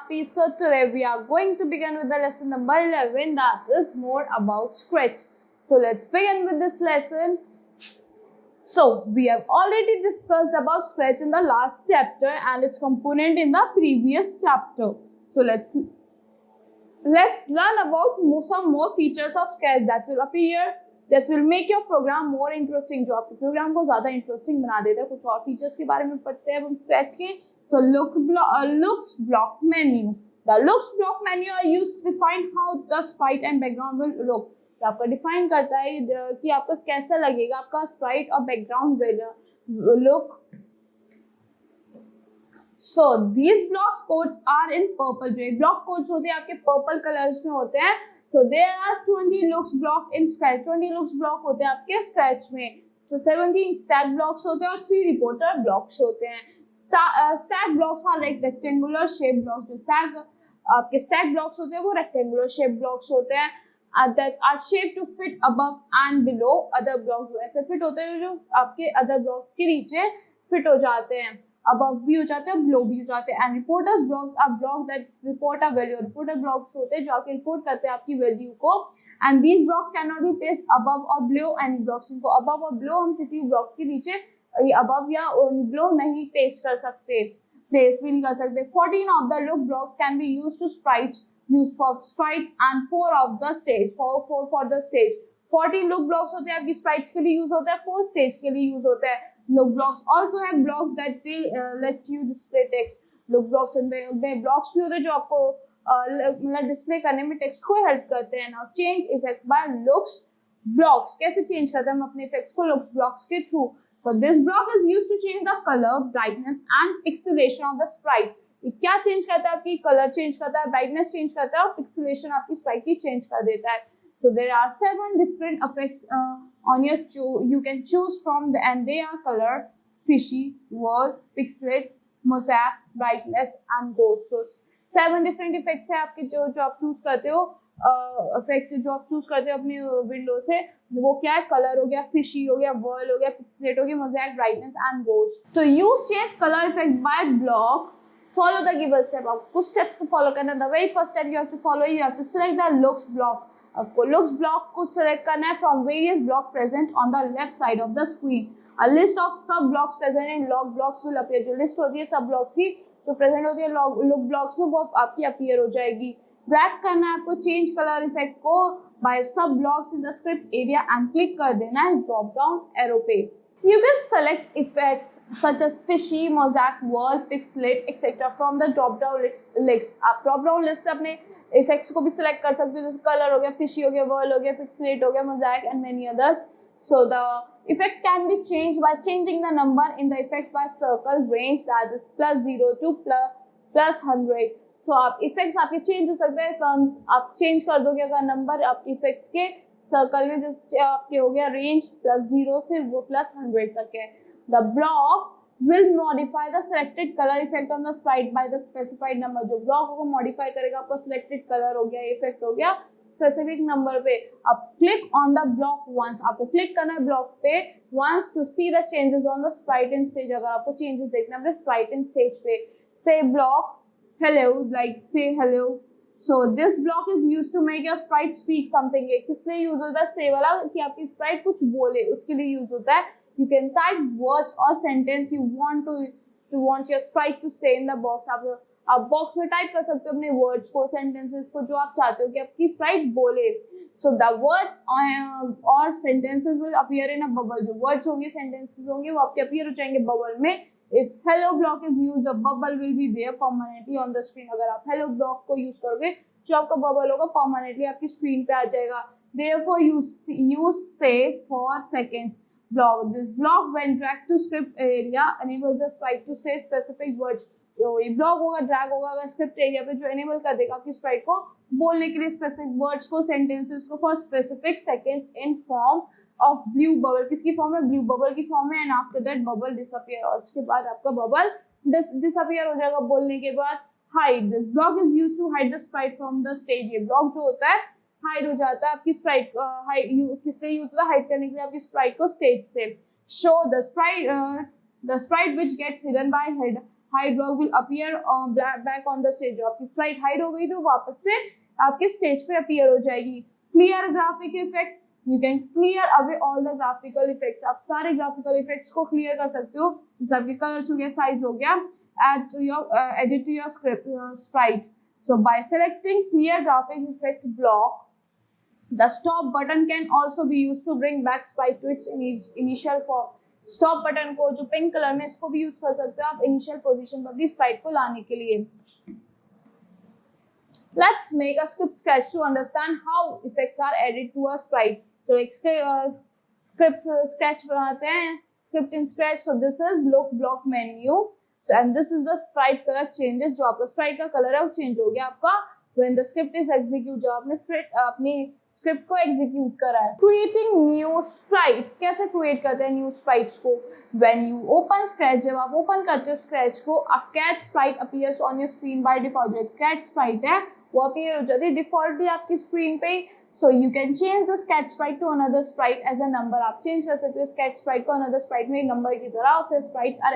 happy. So today we are going to begin with the lesson number 11, that is more about Scratch. So let's begin with this lesson. So we have already discussed about Scratch in the last chapter and its component in the previous chapter. So let's learn about some more features of Scratch that will appear, that will make your program more interesting. जो आपके programme को ज़्यादा interesting बना देता है. कुछ और features के बारे में पढ़ते हैं हम Scratch के. So looks block menu. The looks block menu are used to define how the sprite and background will look. तो आपका डिफाइन करता है कि आपका कैसा लगेगा आपका स्प्राइट और background will look. So these blocks codes are in purple. जो ब्लॉक कोड्स होते हैं आपके पर्पल कलर्स में होते हैं. So there are 20 looks block in Scratch. 20 looks block होते हैं आपके Scratch में. So 17 stack blocks होते हैं और 3 reporter blocks होते हैं. Stack blocks are like rectangular shape blocks. जो आपके stack blocks होते हैं वो rectangular shape blocks होते हैं. That are shaped to fit above and below other blocks. ऐसे fit होते हैं जो आपके other blocks के नीचे fit हो जाते हैं. above भी हो जाते हैं, below भी हो जाते हैं. And reporters blocks are blocks that report a value. Reporter blocks होते हैं जो आपके report करते हैं आपकी value को. And these blocks cannot be placed above or below any blocks. इनको above और below हम किसी blocks के नीचे above या below नहीं paste कर सकते, place भी नहीं कर सकते. 14 of the look blocks can be used to used for sprites and 4 of the stage, for the stage. 14 look blocks होते हैं आपकी sprites के लिए use होता है, 4 stage के लिए use होता है. Look blocks also have blocks that will let you display text. Look blocks में blocks भी होते हैं जो आपको मतलब display करने में text को help करते हैं. Now change effect by looks blocks. कैसे change करते हैं हम अपने effects को looks blocks के through. So this block is used to change the color, brightness and pixelation of the sprite. ये क्या change करता है आपकी color change करता है, brightness change करता है और pixelation आपकी sprite की change कर देता है. So there are 7 different effects on your you can choose from and they are color, fishy, whirl, pixelate, mosaic, brightness and ghost. So 7 different effects है आपके जो आप choose करते हो. effects जो आप choose करते हो अपनी window से, वो क्या है, color हो गया, fishy हो गया, whirl हो गया, pixelate हो गया, mosaic, brightness and ghost. So use change color effect by block. Follow the given step. आपको कुछ steps को follow करना है. The very first step you have to follow, you have to select the looks block. आपको looks block को select करना है from various blocks present on the left side of the screen. A list of sub blocks present in log blocks will appear. जो list होती है sub blocks की जो present होती है look blocks में वो आपकी appear हो जाएगी. Drag करना है आपको change color effect को by sub blocks in the script area and click कर देना है drop down arrow पे. You can select effects such as fishy, mosaic, whirl, pixelate, etc. from the drop down list. आप drop down list से अपने effects को भी select कर सकते हो, जैसे color हो गया, fishy हो गया, whirl हो गया, pixelate हो गया, mosaic and many others. So the effects can be changed by changing the number in the effect by circle range, that is +0 to +100. So आप effects आपके change हो सकते हैं, आप change कर दोगे अगर number आपके effects के सर्कल में, जैसे आपके हो गया रेंज +0 से वो +100 तक है. The block will modify the selected color effect on the sprite by the specified number. जो block को modify करेगा आपका selected color हो गया, effect हो गया specific number पे. अब click on the block once. आपको click करना है block पे once to see the changes on the sprite in stage. अगर आपको changes देखना है अपने sprite in stage पे, say block hello, like say hello. So this block is used to make your sprite speak something. ये किस लिए use होता है, say वाला, कि आपकी sprite कुछ बोले उसके लिए यूज होता है. You can type words or sentence you want your sprite to say in the box. आप box में type कर सकते हो अपने words को, sentences को जो आप चाहते हो कि आपकी sprite बोले. So the words or sentences will appear in a bubble. जो words होंगे, sentences होंगे, वो आपके appear हो जाएंगे bubble में. If hello block is used, the bubble will be there permanently on the screen. अगर आप hello block को use करोगे, जो आपका bubble होगा permanently आपकी screen पे आ जाएगा. Therefore, use say for seconds block. This block when dragged to script area enables the sprite to say specific words. जो ये block होगा, drag होगा अगर script area पे, जो enable कर देगा आपकी sprite को बोलने के लिए specific words को, sentences को for specific seconds in form of blue bubble. किसकी फॉर्म में, blue bubble की फॉर्म में. And after that bubble disappear, और उसके बाद आपका बबल डिसअपियर हो जाएगा बोलने के बाद. Hide. This block is used to hide the sprite from the stage. ये ब्लॉक जो होता है हाइड हो जाता है आपकी स्प्राइट, किसके यूज होता है, हाइड करने के लिए आपकी स्प्राइट को स्टेज से. Show the Sprite The sprite which gets hidden by hide block will appear back on the stage. जो आपकी sprite hide हो गई तो वापस से आपके stage पे appear हो जाएगी. Clear graphic effect. You can clear away all the graphical effects. आप सारे graphical effects को clear कर सकते हो. जैसे आपके colors हो गया, size हो गया. Edit to your sprite. So by selecting clear graphic effect block, the stop button can also be used to bring back sprite to its initial form. Stop button को जो पिंक कलर में, इसको भी use कर सकते हो आप initial position पर अपनी स्प्राइट को लाने के लिए. Let's make a script sketch to understand how effects are added to a sprite. So एक script sketch बनाते हैं, script in Scratch. So this is look block menu. So and this is the sprite color changes. जो आपका sprite का colour है वो change हो गया आपका when the script is execute. जब आपने अपनी script को execute करा है. Creating new sprite. कैसे create करते हैं new sprites को? When you open Scratch, जब आप open करते हो Scratch को, a cat sprite appears on your screen by default. जो cat sprite है वो appear हो जाती है defaultly आपकी screen पे. So you can change the cat sprite to another sprite as a number. आप change कर सकते हो इस cat sprite को another sprite में एक number की तरह. और फिर sprites are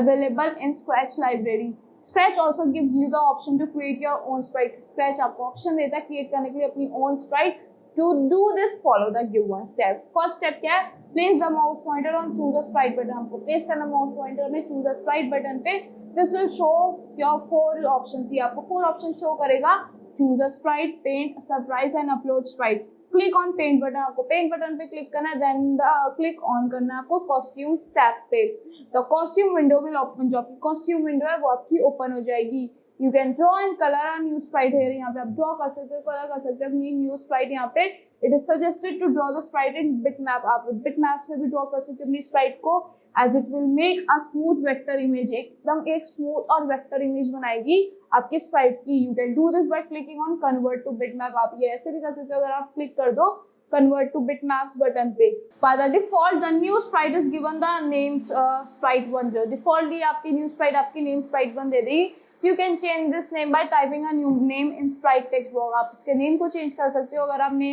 available in Scratch library. Scratch also gives you the option to create your own sprite. Scratch आपको option देता है create करने के लिए अपनी own sprite. To do this, follow the given step. First step क्या है? Place the mouse pointer on choose a sprite button. आपको place करना mouse pointer में choose a sprite button पे. This will show your 4 options. ये आपको 4 options show करेगा. Choose a sprite, paint, surprise and upload sprite. Click on paint button. आपको paint button पे click करना है. Then click on करना है आपको costumes tab पे. The costume window will open. जो आपकी costume window है वो आपकी open हो जाएगी. You can draw and color a new sprite here. यहाँ पे आप draw कर सकते हो, color कर सकते हो अपनी new sprite यहाँ पे. It is suggested to draw the sprite in bitmap. आप bitmaps में भी draw कर सकते हो अपनी sprite को, as it will make a smooth vector image. एकदम एक smooth और vector image बनाएगी आपकी sprite की. You can do this by clicking on convert to bitmap. आप ये ऐसे भी कर सकते हो अगर आप click कर दो convert to bitmaps button पे. By the default, the new sprite is given the names sprite1. जो defaultly आपकी new sprite आपकी name sprite1 दे देगी. You can change this name by typing a new name in sprite text box. आप इसके name को change कर सकते हो अगर आपने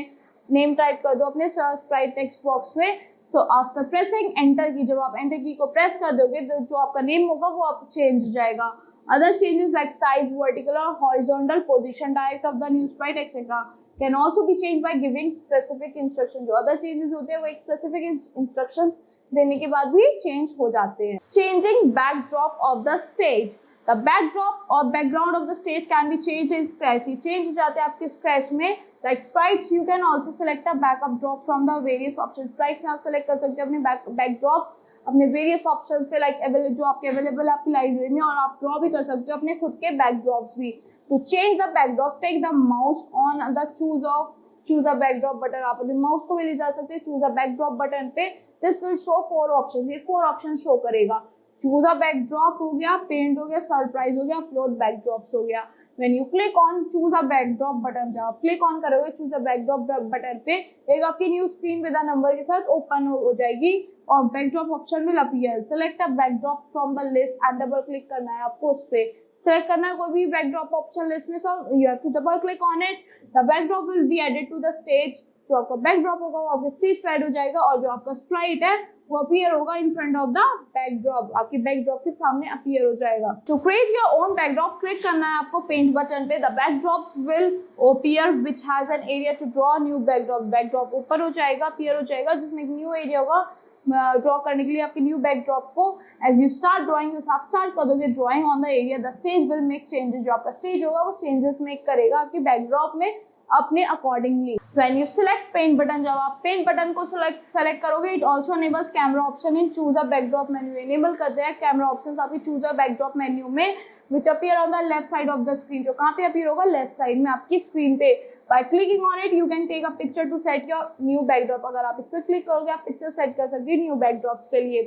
name type कर दो अपने sprite text box में. So after pressing enter की, जब आप enter की को press कर दोगे तो जो आपका name होगा वो आप change हो जाएगा. Other changes like size, vertical or horizontal position, direct of the new sprite, etc. can also be changed by giving specific instructions. जो other changes होते हैं वो एक specific instructions देने के बाद भी change हो जाते हैं. Changing backdrop of the stage. The backdrop or background of the stage can be changed in Scratch. ये change हो जाते हैं आपके Scratch में. Like sprites, you can also select a backup drop from the various options. Sprites में आप select कर सकते हो अपने backdrops अपने various options पे, like जो आपके available है आपकी library में, और आप draw भी कर सकते हो अपने खुद के backdrops भी. To change the backdrop, take the mouse on the choose a backdrop button. आप अपने mouse को भी ले जा सकते हो choose a backdrop button पे. This will show 4 options. ये 4 options show करेगा. Choose a backdrop हो गया, paint हो गया, surprise हो गया, upload backdrops हो गया. When you click on choose a backdrop button, जब आप click on करोगे choose a backdrop button पे, एक आपकी new screen with a number के साथ open हो जाएगी और backdrop option will appear. Select a backdrop from the list and double click करना है आपको उस पे. Select करना है कोई भी backdrop option list में, so you have to double click on it. The backdrop will be added to the stage. जो आपका backdrop होगा वो आपके stage पे add हो जाएगा और जो आपका sprite है वो appear होगा in front of the backdrop. आपकी backdrop के सामने appear हो जाएगा. To create your own backdrop, click करना है आपको paint button पे. The backdrops will appear which has an area to draw new backdrop. Backdrop ऊपर हो जाएगा, appear हो जाएगा जिसमें एक new area होगा ड्रॉ करने के लिए आपकी न्यू बैकड्रॉप को. एज यू स्टार्ट ड्रॉइंग, आप स्टार्ट कर दोगे drawing on the area, the stage will make changes. जो आपका स्टेज होगा वो चेंजेस मेक करेगा आपकी बैकड्रॉप में अपने accordingly. When you select paint button, जब आप पेंट बटन को सेलेक्ट करोगे, it also enables camera option in choose a backdrop menu. एनेबल करते हैं कैमरा ऑप्शन आपकी चूज अ बैकड्रॉप मेन्यू में, which appear on the left side of the screen. जो कहाँ पे अपीयर होगा? लेफ्ट साइड में आपकी स्क्रीन पे. By clicking on it, you can take a picture to set your new backdrop. अगर आप इस पर क्लिक करोगे आप पिक्चर सेट कर सकते हो न्यू बैकड्रॉप्स के लिए.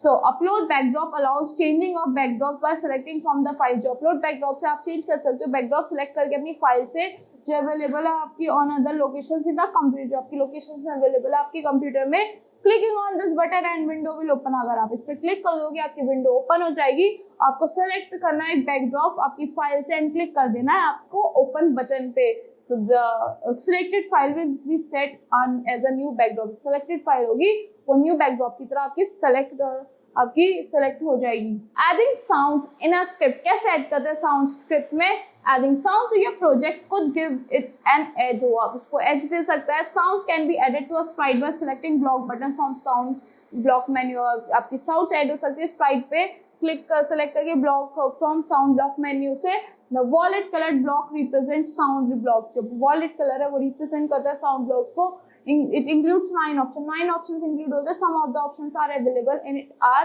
So upload backdrop allows changing of backdrops by selecting from the file. जो upload backdrop से आप चेंज कर सकते हो बैकड्रॉप सेलेक्ट करके अपनी फाइल से जो अवेलेबल है आपकी on other location in the computer. जो आपकी लोकेशन में अवेलेबल है आपके कंप्यूटर में. Clicking on this button and window will open. अगर आप इस पर क्लिक कर दोगे आपकी विंडो ओपन हो जाएगी. आपको सेलेक्ट करना है एक बैकड्रॉप आपकी फाइल से एंड क्लिक कर देना है आपको ओपन बटन पे. So the selected file will be set on as a new backdrop. Selected file होगी वो new backdrop की तरह आपकी select आपकी सेलेक्ट हो जाएगी। Adding sound in a script, कैसे ऐड करते हैं साउंड स्क्रिप्ट में? Adding sound to your project could give its an edge, हो आप उसको एज दे सकता है। Sounds can be added to a sprite by selecting block button from sound block menu. आपकी साउंड ऐड हो सकती है स्प्राइट पे क्लिक सेलेक्ट करके block from sound block menu से। The violet coloured block represent sound block, जो violet colour है वो रिप्रेजेंट करता है साउंड ब्लॉक्स को। It includes 9 options. 9 options include होते हैं. Some of the options are available in it are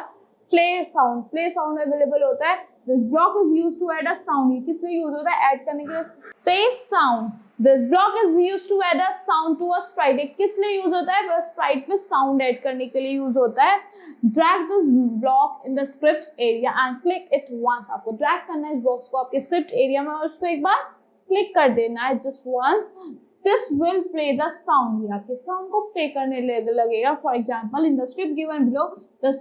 play sound. Play sound available होता है. This block is used to add a sound. ये किस लिए यूज होता है? ऐड करने के लिए. Space sound. This block is used to add a sound to a sprite. ये किस लिए यूज होता है? स्प्राइट में साउंड ऐड करने के लिए यूज होता है. Drag this block in the script area and click it once. आपको ड्रैग करना है इस बॉक्स को आपके स्क्रिप्ट एरिया में और उसको एक बार क्लिक कर देना है just once. This will play the sound. ये आपके साउंड को प्ले करने लगेगा. For example, in the script given below, the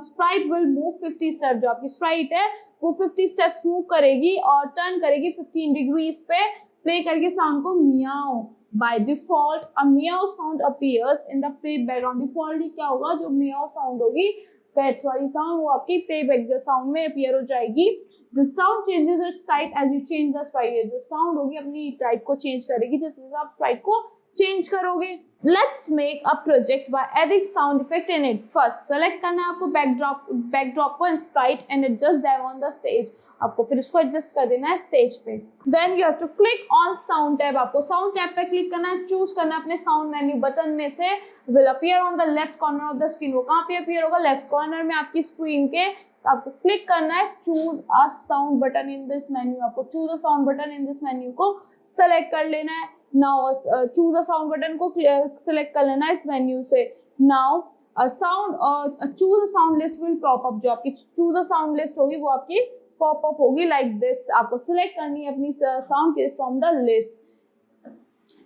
sprite will move 50 steps. जो आपकी sprite है वो 50 steps मूव करेगी और टर्न करेगी 15 डिग्रीज पे, प्ले करके साउंड को Miao. By default, a meow sound appears in the play background. Defaultly क्या होगा? जो meow sound होगी पेट वाली साउंड वो आपकी प्लेबैक साउंड में अपीयर हो जाएगी. The sound changes its type as you change the sprite. जो साउंड होगी अपनी टाइप को चेंज करेगी जैसे आप स्प्राइट को चेंज करोगे. Let's make a project by adding sound effect in it. First select करना है आपको बैकड्रॉप को and sprite and adjust them on the stage. आपको फिर उसको एडजस्ट कर देना है स्टेज पे. Then you have to click on sound tab. आपको साउंड टैब पे क्लिक करना है, चूज करना है अपने साउंड मेन्यू बटन में से. Will appear on the left corner of the screen. वो कहाँ पे अपीयर होगा? लेफ्ट कॉर्नर में आपकी स्क्रीन के. आपको क्लिक करना है choose a sound button in this menu. आपको choose a sound button in this menu को सेलेक्ट कर लेना है. Now choose a sound button को सेलेक्ट कर लेना है इस मेन्यू से. Now choose a sound list will pop up. जो आपकी चूज अ साउंड लिस्ट होगी वो आपकी पॉप अप होगी लाइक दिस. आपको सिलेक्ट करनी है अपनी sound from the list.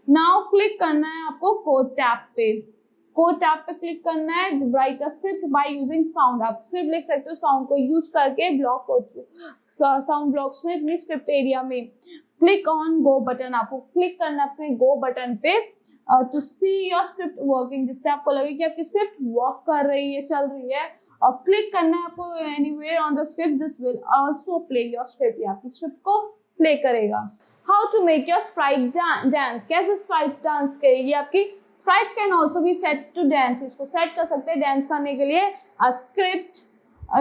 Now click करना है आपको कोड टैब पे. कोड टैब पे क्लिक करना है. Right a script by using sound. आप स्क्रिप्ट लिख सकते हो साउंड को यूज करके ब्लॉक साउंड ब्लॉक्स में अपनी स्क्रिप्ट एरिया में. Click on go button. आपको क्लिक करना है अपने गो बटन पे to see your script working, जिससे आपको लगे कि आपकी स्क्रिप्ट वर्क कर रही है, चल रही है. और क्लिक करना है आपको anywhere on the script. This will also play your script. ये आपकी स्क्रिप्ट को प्ले करेगा. How to make your sprite dance. कैसे स्प्राइट डांस करेगी आपकी? Sprites can also be set to dance. इसको सेट कर सकते हैं डांस करने के लिए. A script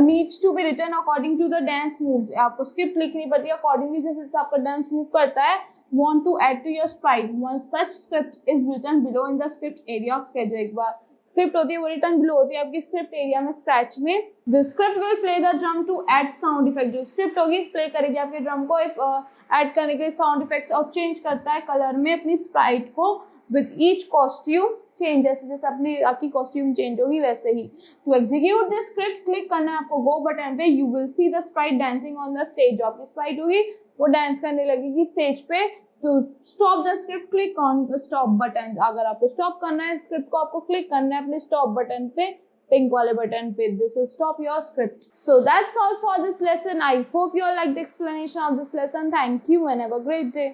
needs to be written according to the dance moves. आपको स्क्रिप्ट लिखनी पड़ती है अकॉर्डिंगली जैसे आपका डांस मूव करता है. Want to add to your sprite. One such script is written below in the script area of schedule. एक बार script होती है वो रिटर्न बिलो होती है आपकी स्क्रिप्ट एरिया में स्क्रैच में. The script will play the drum to add sound effect. जो स्क्रिप्ट होगी प्ले करेगी आपके ड्रम को ऐड करने के लिए साउंड इफेक्ट्स और चेंज करता है कलर में अपनी स्प्राइट को विद ईच कॉस्ट्यूम चेंज. जैसे जैसे अपनी आपकी कॉस्ट्यूम चेंज होगी वैसे ही. To execute this script click करना है आपको गो बटन पे. You will see the sprite dancing on the stage. जो आपकी स्प्राइट होगी वो डांस करने लगेगी स्टेज पे. To stop the script, click on the stop button. अगर आपको stop करना है स्क्रिप्ट को आपको क्लिक करना है अपने stop बटन पे, पिंक वाले बटन पे. This will stop your script. So that's all for this lesson. I hope you all like the explanation of this lesson. Thank you and have a great day.